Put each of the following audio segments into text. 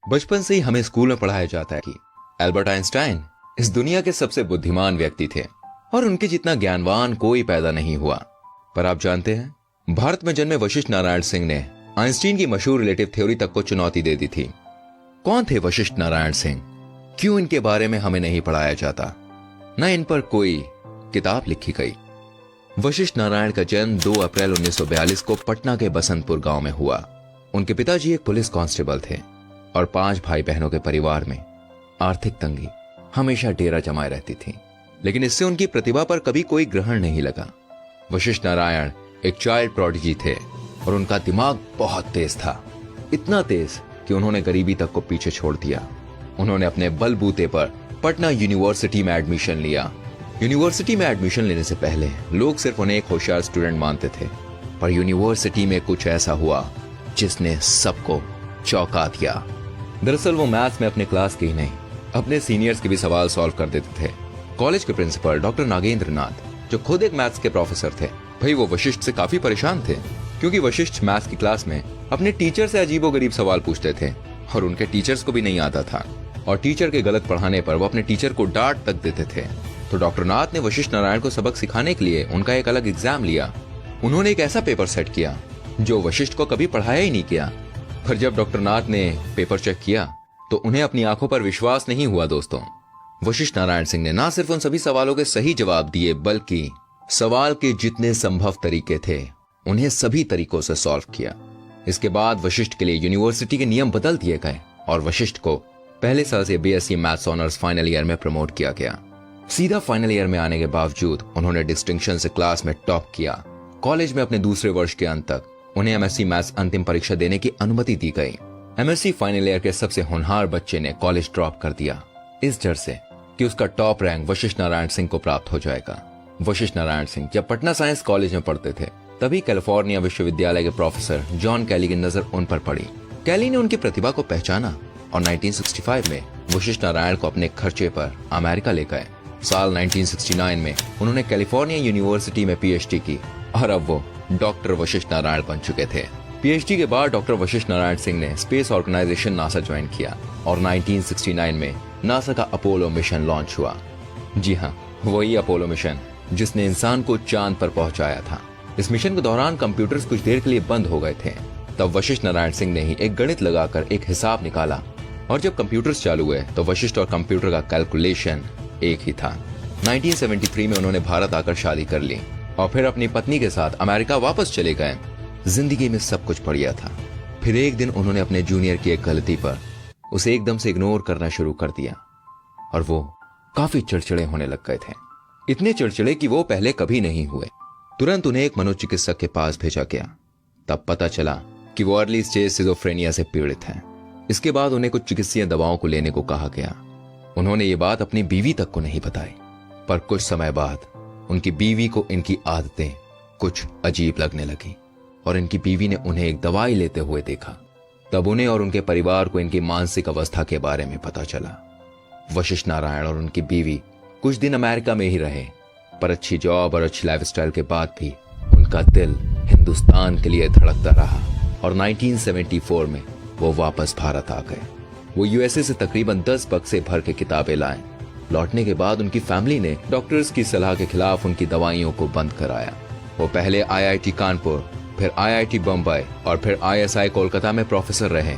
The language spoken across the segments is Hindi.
बचपन से ही हमें स्कूल में पढ़ाया जाता है कि एल्बर्ट आइंस्टाइन इस दुनिया के सबसे बुद्धिमान व्यक्ति थे और उनके जितना ज्ञानवान कोई पैदा नहीं हुआ। पर आप जानते हैं, भारत में जन्मे वशिष्ठ नारायण सिंह ने आइंस्टीन की मशहूर रिलेटिव थ्योरी तक को चुनौती दे दी थी। कौन थे वशिष्ठ नारायण सिंह? क्यों इनके बारे में हमें नहीं पढ़ाया जाता, न इन पर कोई किताब लिखी गई? वशिष्ठ नारायण का जन्म 2 अप्रैल 1942 को पटना के बसंतपुर गांव में हुआ। उनके पिताजी एक पुलिस कांस्टेबल थे और 5 भाई बहनों के परिवार में आर्थिक तंगी हमेशा डेरा जमाए रहती थी, लेकिन इससे उनकी प्रतिभा पर कभी कोई ग्रहण नहीं लगा। वशिष्ठ नारायण एक चाइल्ड प्रोडिजी थे और उनका दिमाग बहुत तेज था, इतना तेज कि उन्होंने गरीबी तक को पीछे छोड़ दिया। उन्होंने अपने बलबूते पर पटना यूनिवर्सिटी में एडमिशन लिया। यूनिवर्सिटी में एडमिशन लेने से पहले लोग सिर्फ उन्हें एक होशियार स्टूडेंट मानते थे, पर यूनिवर्सिटी में कुछ ऐसा हुआ जिसने सबको चौंका दिया। दरअसल वो मैथ्स में अपने क्लास के ही नहीं, अपने सीनियर्स के भी सवाल सॉल्व कर देते थे। कॉलेज के प्रिंसिपल डॉक्टर नागेंद्र नाथ, जो खुद एक मैथ्स के प्रोफेसर थे, भाई वो वशिष्ठ से काफी परेशान थे, क्योंकि वशिष्ठ मैथ्स की क्लास में अपने टीचर से अजीबोगरीब सवाल पूछते थे और उनके टीचर्स को भी नहीं आता था, और टीचर के गलत पढ़ाने पर वो अपने टीचर को डांट तक देते थे। तो डॉक्टर नाथ ने वशिष्ठ नारायण को सबक सिखाने के लिए उनका एक अलग एग्जाम लिया। उन्होंने एक ऐसा पेपर सेट किया जो वशिष्ठ को कभी पढ़ाया ही नहीं किया। पर जब डॉक्टर नाथ ने पेपर चेक किया तो उन्हें अपनी आंखों पर विश्वास नहीं हुआ। दोस्तों, वशिष्ठ नारायण सिंह ने ना सिर्फ उन सभी सवालों के सही जवाब दिए, बल्कि सवाल के जितने संभव तरीके थे उन्हें सभी तरीकों से सॉल्व किया। इसके बाद वशिष्ठ के लिए यूनिवर्सिटी के नियम बदल दिए गए और वशिष्ठ को पहले साल से BSc maths honours final year में प्रमोट किया गया। सीधा फाइनल ईयर में आने के बावजूद उन्होंने डिस्टिंक्शन से क्लास में टॉप किया। कॉलेज में अपने दूसरे वर्ष के अंत तक उन्हें एमएससी मैथ्स अंतिम परीक्षा देने की अनुमति दी गई। एमएससी फाइनल ईयर के सबसे होनहार बच्चे ने कॉलेज ड्रॉप कर दिया, इस डर से कि उसका टॉप रैंक वशिष्ठ नारायण सिंह को प्राप्त हो जाएगा। वशिष्ठ नारायण सिंह जब पटना साइंस कॉलेज में पढ़ते थे, तभी कैलिफोर्निया विश्वविद्यालय के प्रोफेसर जॉन कैली की नजर उन पर पड़ी। कैली ने उनकी प्रतिभा को पहचाना और 1965 में वशिष्ठ नारायण को अपने खर्चे पर अमेरिका ले गए। साल 1969 में उन्होंने कैलिफोर्निया यूनिवर्सिटी में पीएचडी की और अब वो डॉक्टर वशिष्ठ नारायण बन चुके थे। पीएचडी के बाद डॉक्टर वशिष्ठ नारायण सिंह ने स्पेस ऑर्गेनाइजेशन नासा ज्वाइन किया और 1969 में नासा का अपोलो मिशन लॉन्च हुआ। जी हाँ, वही अपोलो मिशन जिसने इंसान को चांद पर पहुंचाया था। इस मिशन के दौरान कंप्यूटर्स कुछ देर के लिए बंद हो गए थे। तब वशिष्ठ नारायण सिंह ने ही एक गणित लगाकर एक हिसाब निकाला और जब कंप्यूटर्स चालू हुए तो वशिष्ठ और कंप्यूटर का कैलकुलेशन एक ही था। 1973 में उन्होंने भारत आकर शादी कर ली और फिर अपनी पत्नी के साथ अमेरिका वापस चले गए। जिंदगी में सब कुछ बढ़िया था। फिर एक दिन उन्होंने अपने जूनियर की एक गलती पर उसे एकदम से इग्नोर करना शुरू कर दिया और वो काफी चिड़चिड़े होने लग गए थे। इतने चिड़चिड़े कि वो पहले कभी नहीं हुए। तुरंत उन्हें एक मनोचिकित्सक के पास भेजा गया। तब पता चला कि वो अर्ली स्टेज सिजोफ्रेनिया से पीड़ित हैं। इसके बाद उन्हें कुछ चिकित्सीय दवाओं को लेने को कहा गया। उन्होंने ये बात अपनी बीवी तक को नहीं बताई, पर कुछ समय बाद उनकी बीवी को इनकी आदतें कुछ अजीब लगने लगी और इनकी बीवी ने उन्हें एक दवाई लेते हुए देखा। तब उन्हें और उनके परिवार को इनकी मानसिक अवस्था के बारे में पता चला। वशिष्ठ नारायण और उनकी बीवी कुछ दिन अमेरिका में ही रहे, पर अच्छी जॉब और अच्छी लाइफस्टाइल के बाद भी उनका दिल हिंदुस्तान के लिए धड़कता रहा और 1974 में वो वापस भारत आ गए। वो यूएसए से तकरीबन 10 बक्से भर के किताबें लाए। लौटने के बाद उनकी फैमिली ने डॉक्टर्स की सलाह के खिलाफ उनकी दवाइयों को बंद कराया। वो पहले आईआईटी कानपुर, फिर आईआईटी बम्बई और फिर आईएसआई कोलकाता में प्रोफेसर रहे।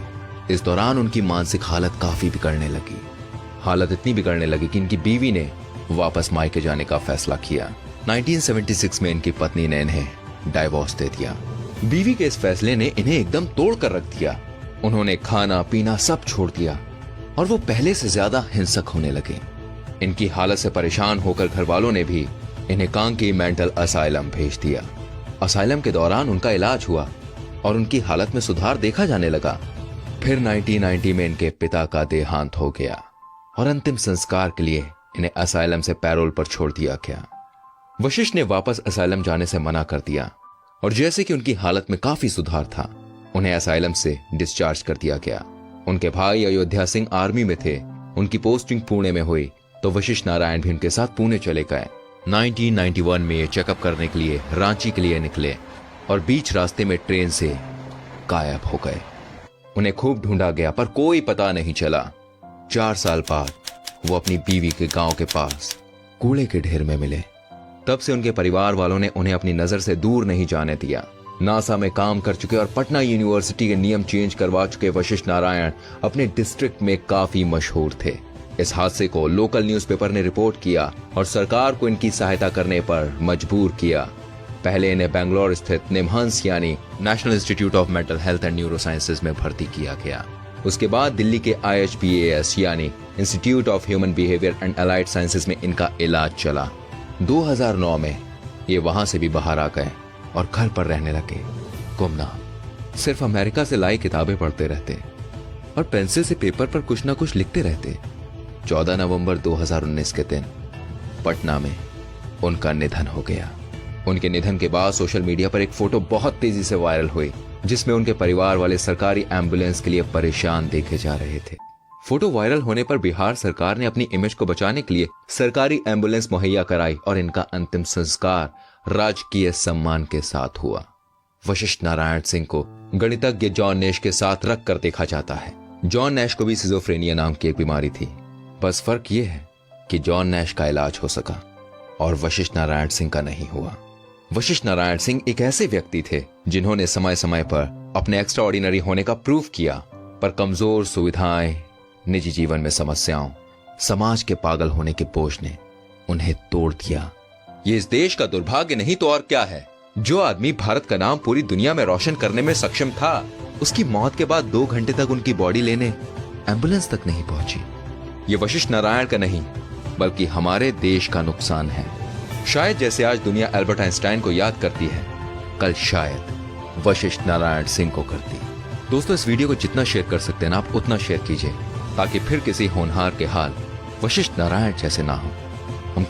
इस दौरान उनकी मानसिक हालत काफी बिगड़ने लगी। हालत इतनी बिगड़ने लगी कि इनकी बीवी ने वापस मायके जाने का फैसला किया। 1976 में इनकी पत्नी ने इन्हें डाइवोर्स दे दिया। बीवी के इस फैसले ने इन्हें एकदम तोड़ कर रख दिया। उन्होंने खाना पीना सब छोड़ दिया और वो पहले से ज्यादा हिंसक होने लगे। इनकी हालत से परेशान होकर घर वालों ने भी इन्हें कांकी मेंटल असाइलम भेज दिया। असाइलम के दौरान उनका इलाज हुआ और उनकी हालत में सुधार देखा जाने लगा। फिर 1990 में इनके पिता का देहांत हो गया और अंतिम संस्कार के लिए इन्हें असाइलम से पैरोल पर छोड़ दिया गया। वशिष्ठ ने वापस असाइलम जाने से मना कर दिया और जैसे कि उनकी हालत में काफी सुधार था, उन्हें असाइलम से डिस्चार्ज कर दिया गया। उनके भाई अयोध्या सिंह आर्मी में थे। उनकी पोस्टिंग पुणे में हुई तो वशिष्ठ नारायण भी उनके साथ पुणे चले गए। 1991 में ये चेकअप करने के लिए रांची के लिए निकले और बीच रास्ते में ट्रेन से गायब हो गए। उन्हें खूब ढूंढा गया पर कोई पता नहीं चला। 4 साल बाद वो अपनी बीवी के गांव के पास कूड़े के ढेर में मिले। तब से उनके परिवार वालों ने उन्हें अपनी नजर से दूर नहीं जाने दिया। नासा में काम कर चुके और पटना यूनिवर्सिटी के नियम चेंज करवा चुके वशिष्ठ नारायण अपने डिस्ट्रिक्ट में काफी मशहूर थे। इस हादसे को लोकल न्यूज़पेपर ने रिपोर्ट किया और सरकार को इनकी सहायता करने पर मजबूर किया। पहले इन्हें बेंगलोर स्थित निमहंस यानी national institute of mental health and neuro sciences में भर्ती किया गया। उसके बाद दिल्ली के IHBAS यानी institute of human behaviour and allied sciences में इनका इलाज चला। 2009 में ये वहां से भी बाहर आ गए और घर पर रहने लगे। गुमनाम सिर्फ अमेरिका से लाई किताबें पढ़ते रहते और पेंसिल से पेपर पर कुछ ना कुछ लिखते रहते। 14 नवंबर 2019 के दिन पटना में उनका निधन हो गया। उनके निधन के बाद सोशल मीडिया पर एक फोटो बहुत तेजी से वायरल हुई जिसमें उनके परिवार वाले सरकारी एम्बुलेंस के लिए परेशान देखे जा रहे थे। फोटो वायरल होने पर बिहार सरकार ने अपनी इमेज को बचाने के लिए सरकारी एम्बुलेंस मुहैया कराई और इनका अंतिम संस्कार राजकीय सम्मान के साथ हुआ। वशिष्ठ नारायण सिंह को गणितज्ञ जॉन नैश के साथ रख कर देखा जाता है। जॉन नैश को भी सिजोफ्रेनिया नाम की एक बीमारी थी। बस फर्क यह है कि जॉन नैश का इलाज हो सका और वशिष्ठ नारायण सिंह का नहीं हुआ। वशिष्ठ नारायण सिंह एक ऐसे व्यक्ति थे जिन्होंने समय समय पर अपने एक्स्ट्रा ऑर्डिनरी होने का प्रूफ किया, पर कमजोर सुविधाएं, निजी जीवन में समस्याओं, समाज के पागल होने के बोझ ने उन्हें तोड़ दिया। ये इस देश का दुर्भाग्य नहीं तो और क्या है। जो आदमी भारत का नाम पूरी दुनिया में रोशन करने में सक्षम था, उसकी मौत के बाद 2 घंटे तक उनकी बॉडी लेने एम्बुलेंस तक नहीं पहुंची। ये वशिष्ठ नारायण का नहीं बल्कि हमारे देश का नुकसान है। शायद जैसे आज दुनिया एल्बर्ट आइंस्टाइन को याद करती है, कल शायद वशिष्ठ नारायण सिंह को करती। दोस्तों, इस वीडियो को जितना शेयर कर सकते हैं ना आप उतना शेयर कीजिए ताकि फिर किसी होनहार के हाल वशिष्ठ नारायण जैसे ना हो।